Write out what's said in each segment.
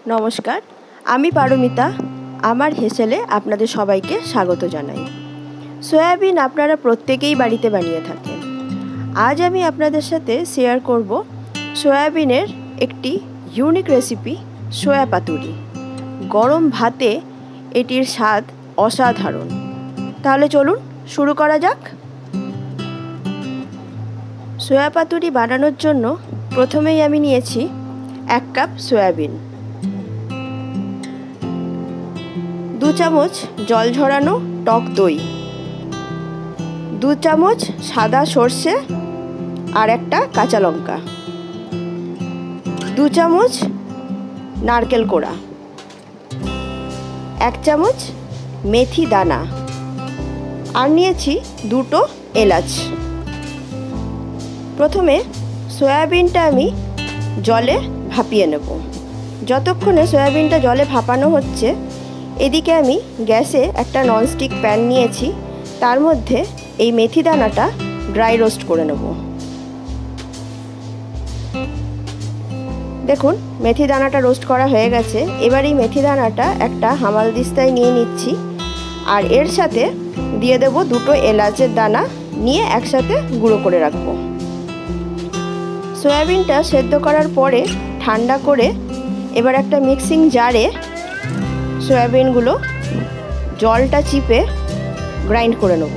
নমস্কার, আমি পারমিতা। আমার হেসেলে আপনাদের সবাইকে স্বাগত জানাই। সয়াবিন আপনারা প্রত্যেকেই বাড়িতে বানিয়ে থাকেন। আজ আমি আপনাদের সাথে শেয়ার করব সয়াবিনের একটি ইউনিক রেসিপি, সয়া পাতুরি। গরম ভাতে এটির স্বাদ অসাধারণ। তাহলে চলুন শুরু করা যাক। সয়া পাতুরি বানানোর জন্য প্রথমেই আমি নিয়েছি 1 কাপ সয়াবিন, 2 চামচ জল ঝরানো টক দই, 2 চামচ সাদা সর্ষে আর একটা কাঁচা লঙ্কা, 2 চামচ নারকেল কোড়া, 1 চামচ মেথি দানা আর নিয়েছি 2টো এলাচ। প্রথমে সয়াবিনটা আমি জলে ভাপিয়ে নেব। যতক্ষণে সয়াবিনটা জলে ভাপানো হচ্ছে, এদিকে আমি গ্যাসে একটা ননস্টিক প্যান নিয়েছি। তার মধ্যে এই মেথি দানাটা ড্রাই রোস্ট করে নেব। দেখুন, মেথি দানাটা রোস্ট করা হয়ে গেছে। এবার এই মেথি দানাটা একটা হামালদিস্তায় নিয়ে নিচ্ছি আর এর সাথে দিয়ে দেব 2টো এলাচের দানা, নিয়ে একসাথে গুঁড়ো করে রাখবো। সয়াবিনটা সেদ্ধ করার পরে ঠান্ডা করে এবার একটা মিক্সিং জারে সয়াবিনগুলো জলটা চিপে গ্রাইন্ড করে নেব।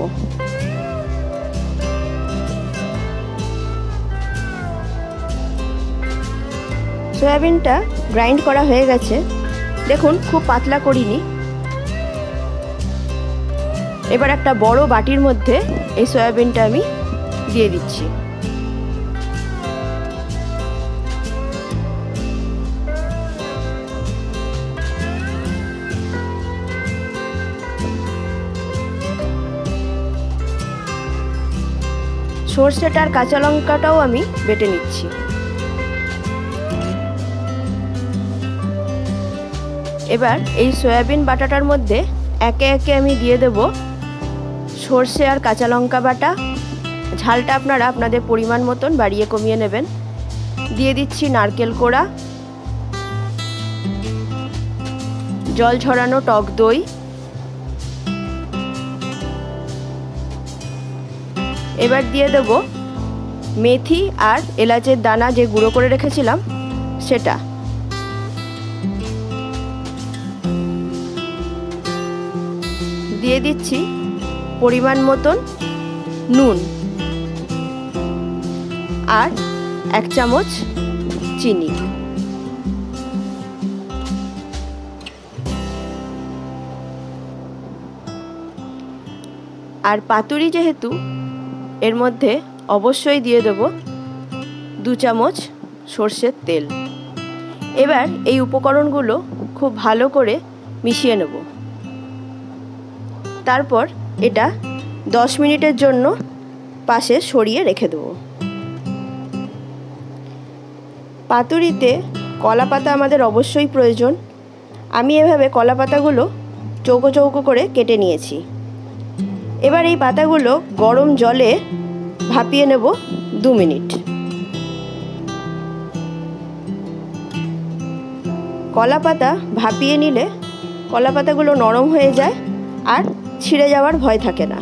সয়াবিনটা গ্রাইন্ড করা হয়ে গেছে। দেখুন, খুব পাতলা করিনি। এবার একটা বড় বাটির মধ্যে এই সয়াবিনটা আমি দিয়ে দিচ্ছি। সর্ষেটা আর কাঁচা লঙ্কাটাও আমি বেটে নিচ্ছি। এবার এই সয়াবিন বাটাটার মধ্যে একে একে আমি দিয়ে দেব সর্ষে আর কাঁচা লঙ্কা বাটা। ঝালটা আপনারা আপনাদের পরিমাণ মতন বাড়িয়ে কমিয়ে নেবেন। দিয়ে দিচ্ছি নারকেল কোড়া, জল ঝরানো টক দই, এবার দিয়ে দেব মেথি আর এলাচের দানা যে গুঁড়ো করে রেখেছিলাম সেটা। দিয়ে দিচ্ছি পরিমাণ মতন নুন আর 1 চামচ চিনি। আর পাতুরি যেহেতু, এর মধ্যে অবশ্যই দিয়ে দেব 2 চামচ সর্ষের তেল। এবার এই উপকরণগুলো খুব ভালো করে মিশিয়ে নেব। তারপর এটা 10 মিনিটের জন্য পাশে সরিয়ে রেখে দেব। পাতুরিতে কলা পাতা আমাদের অবশ্যই প্রয়োজন। আমি এভাবে কলা পাতাগুলো চৌকো চৌকো করে কেটে নিয়েছি। এবার এই পাতাগুলো গরম জলে ভাপিয়ে নেব 2 মিনিট। কলা পাতা ভাপিয়ে নিলে কলা পাতাগুলো নরম হয়ে যায় আর ছিঁড়ে যাওয়ার ভয় থাকে না।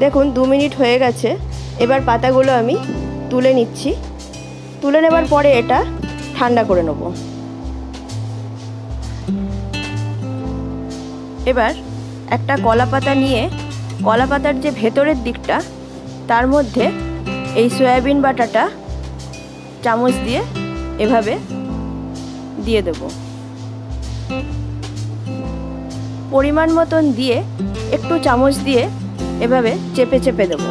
দেখুন, 2 মিনিট হয়ে গেছে। এবার পাতাগুলো আমি তুলে নিচ্ছি। তুলে নেবার পরে এটা ঠান্ডা করে নেব। এবার একটা কলা পাতা নিয়ে কলা পাতার যে ভেতরের দিকটা, তার মধ্যে এই সয়াবিন বাটাটা চামচ দিয়ে এভাবে দিয়ে দেব। পরিমাণ মতন দিয়ে একটু চামচ দিয়ে এভাবে চেপে চেপে দেব।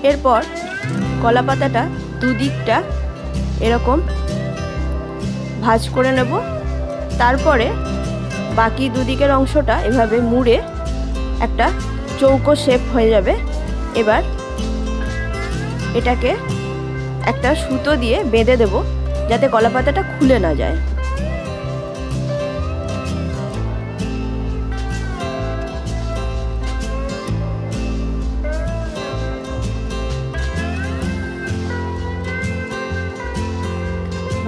এরপর কলা পাতাটা দুদিকটা এরকম ভাঁজ করে নেব। তারপরে বাকি দুদিকের অংশটা এভাবে মুড়ে একটা চৌকো শেপ হয়ে যাবে। এবার এটাকে একটা সুতো দিয়ে বেঁধে দেব, যাতে কলা পাতাটা খুলে না যায়।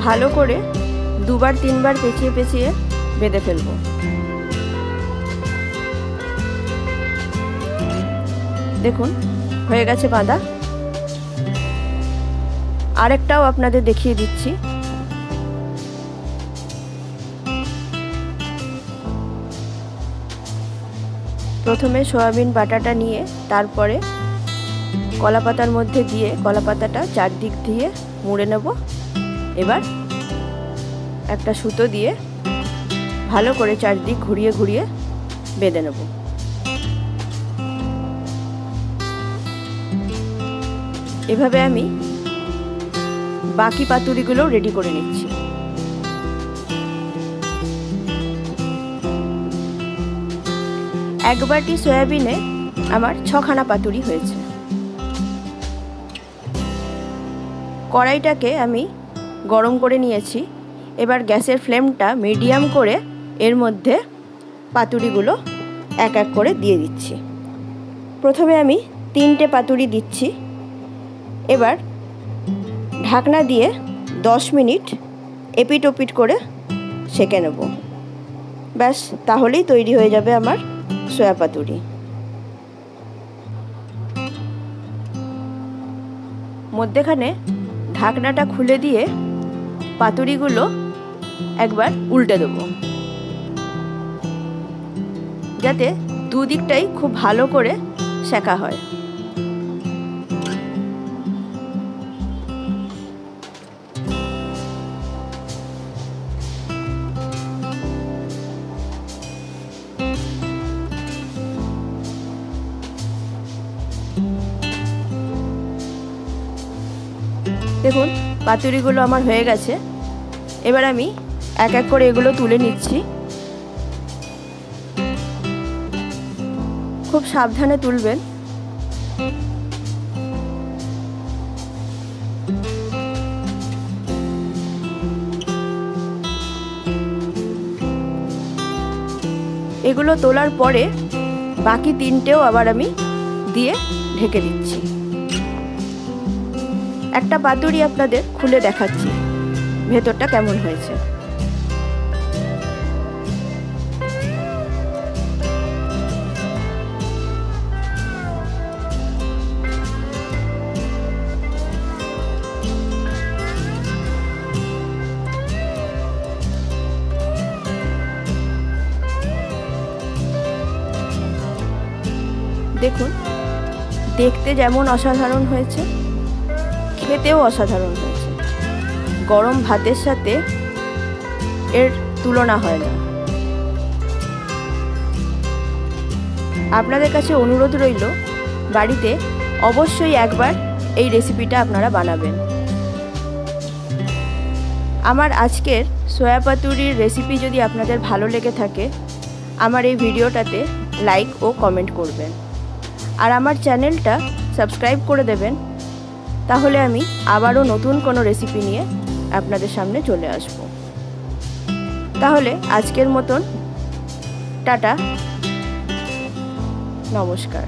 ভালো করে 2-3 বার পেঁচিয়ে পেঁচিয়ে বেঁধে ফেলবো। দেখুন হয়ে গেছে বাঁধা। আরেকটাও আপনাদের দেখিয়ে দিচ্ছি। প্রথমে সয়াবিন বাটাটা নিয়ে তারপরে কলা পাতার মধ্যে দিয়ে কলা পাতাটা চারদিক দিয়ে মুড়ে নেব। এবার একটা সুতো দিয়ে ভালো করে চারদিক ঘুরিয়ে ঘুরিয়ে বেঁধে নেব। এভাবে আমি বাকি পাতুরিগুলো রেডি করে নিচ্ছি। এক বাটি সয়াবিনে আমার 6খানা পাতুরি হয়েছে। কড়াইটাকে আমি গরম করে নিয়েছি। এবার গ্যাসের ফ্লেমটা মিডিয়াম করে এর মধ্যে পাতুরিগুলো এক এক করে দিয়ে দিচ্ছি। প্রথমে আমি 3টে পাতুরি দিচ্ছি। এবার ঢাকনা দিয়ে 10 মিনিট এপিট ওপিট করে সেঁকে নেব। ব্যাস, তাহলেই তৈরি হয়ে যাবে আমার সয়া পাতুরি। মধ্যেখানে ঢাকনাটা খুলে দিয়ে পাতুরিগুলো একবার উল্টে দেব, যাতে দুদিকটাই খুব ভালো করে সেঁকা হয়। দেখুন পাতুরিগুলো আমার হয়ে গেছে। এবার আমি এক এক করে এগুলো তুলে নিচ্ছি। খুব সাবধানে তুলবেন। এগুলো তোলার পরে বাকি 3টেও আবার আমি দিয়ে ঢেকে দিচ্ছি। একটা পাতুরি আপনাদের খুলে দেখাচ্ছি ভেতরটা কেমন হয়েছে। দেখুন দেখতে যেমন অসাধারণ হয়েছে, খেতেও অসাধারণ হয়েছে। গরম ভাতের সাথে এর তুলনা হয় না। আপনাদের কাছে অনুরোধ রইল, বাড়িতে অবশ্যই একবার এই রেসিপিটা আপনারা বানাবেন। আমার আজকের সয়া পাতুরির রেসিপি যদি আপনাদের ভালো লেগে থাকে, আমার এই ভিডিওটাতে লাইক ও কমেন্ট করবেন, আর আমার চ্যানেলটা সাবস্ক্রাইব করে দেবেন। তাহলে আমি আবারও নতুন কোনো রেসিপি নিয়ে আপনাদের সামনে চলে আসব। তাহলে আজকের মতন টাটা, নমস্কার।